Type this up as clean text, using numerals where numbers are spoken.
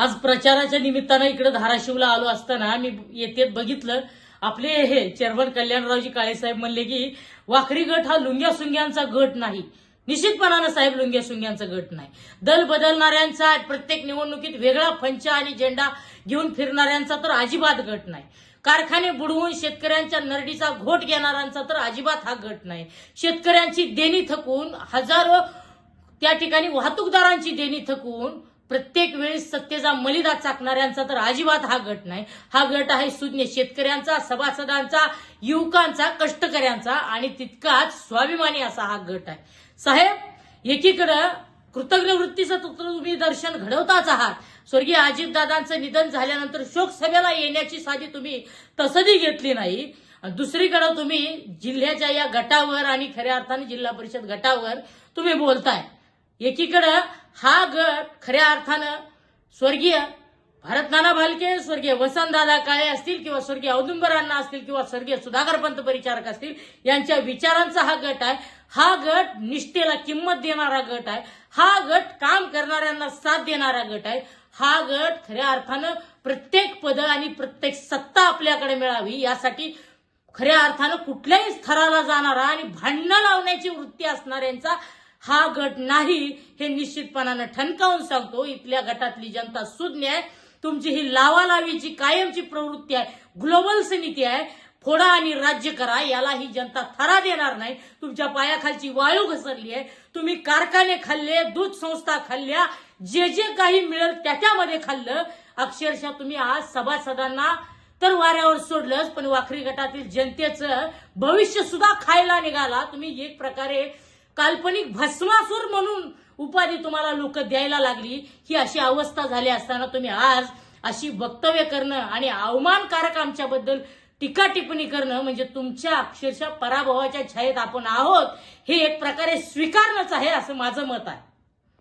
आज प्रचाराच्या निमित्तानं इकडे धाराशिवला आलो असताना मी येथे बघितलं आपले हे चेअरमन कल्याणरावजी काळेसाहेब म्हणले की वाखरी गट हा लुंग्या सुंग्यांचा गट नाही. निश्चितपणानं साहेब लुंग्या सुंग्यांचा गट नाही. दल बदलणाऱ्यांचा प्रत्येक निवडणुकीत वेगळा पंच आणि झेंडा घेऊन फिरणाऱ्यांचा तर अजिबात गट नाही. कारखाने बुडवून शेतकऱ्यांच्या नरडीचा घोट घेणाऱ्यांचा तर अजिबात हा गट नाही. शेतकऱ्यांची देणी थकवून हजारो त्या ठिकाणी वाहतूकदारांची देणी थकवून प्रत्येक वेळी सत्तेचा मलिदा चाकणाऱ्यांचा तर अजिबात हा गट नाही. हा गट आहे सुज्ञ शेतकऱ्यांचा, सभासदांचा, युवकांचा, कष्टकऱ्यांचा आणि तितकाच स्वाभिमानी असा हा गट आहे. साहेब, एकीकडे कृतज्ञ वृत्तीचं तुम्ही दर्शन घडवताच आहात. स्वर्गीय अजितदादांचं निधन झाल्यानंतर शोक सभेला येण्याची साधी तुम्ही तसदी घेतली नाही. दुसरीकडे तुम्ही जिल्ह्याच्या या गटावर आणि खऱ्या अर्थाने जिल्हा परिषद गटावर तुम्ही बोलताय. एकीकडे हा गट खऱ्या अर्थानं स्वर्गीय भारतनाना भालके, स्वर्गीय वसंतदादा काळे असतील किंवा स्वर्गीय औदुंबर अण्णा असतील किंवा स्वर्गीय सुधाकर पंत परिचारक असतील यांच्या विचारांचा हा गट आहे. हा गट निष्ठेला किंमत देणारा गट आहे. हा गट काम करणाऱ्यांना साथ देणारा गट आहे. हा गट खऱ्या अर्थानं प्रत्येक पद आणि प्रत्येक सत्ता आपल्याकडे मिळावी यासाठी खऱ्या अर्थानं कुठल्याही स्तराला जाणारा आणि भांडणं लावण्याची वृत्ती असणाऱ्यांचा हा गट नाही हे निश्चितपणानं ठणकावून सांगतो. इथल्या गटातली जनता सुज्ञ आहे. तुमची ही लावालावीची कायमची प्रवृत्ती आहे, ग्लोबल्स नीती आहे, फोडा आणि राज्य करा, याला ही जनता थरा देणार नाही. तुमच्या पायाखालची वाळू घसरली आहे. तुम्ही कारखाने खाल्ले, दूध संस्था खाल्ल्या, जे जे काही मिळेल त्याच्यामध्ये खाल्लं. अक्षरशः तुम्ही आज सभासदांना तर वाऱ्यावर सोडलंच, पण वाखरी गटातील जनतेचं भविष्य सुद्धा खायला निघाला. तुम्ही एक प्रकारे काल्पनिक भस्मासूर म्हणून उपाधी तुम्हाला लोक द्यायला लागली. ही अशी अवस्था झाली असताना तुम्ही आज अशी वक्तव्य करणं आणि अवमानकारक आमच्याबद्दल टीका टिप्पणी करणं म्हणजे तुमच्या अक्षरशः पराभवाच्या छायेत आपण आहोत हे एक प्रकारे स्वीकारणंच आहे असं माझं मत आहे.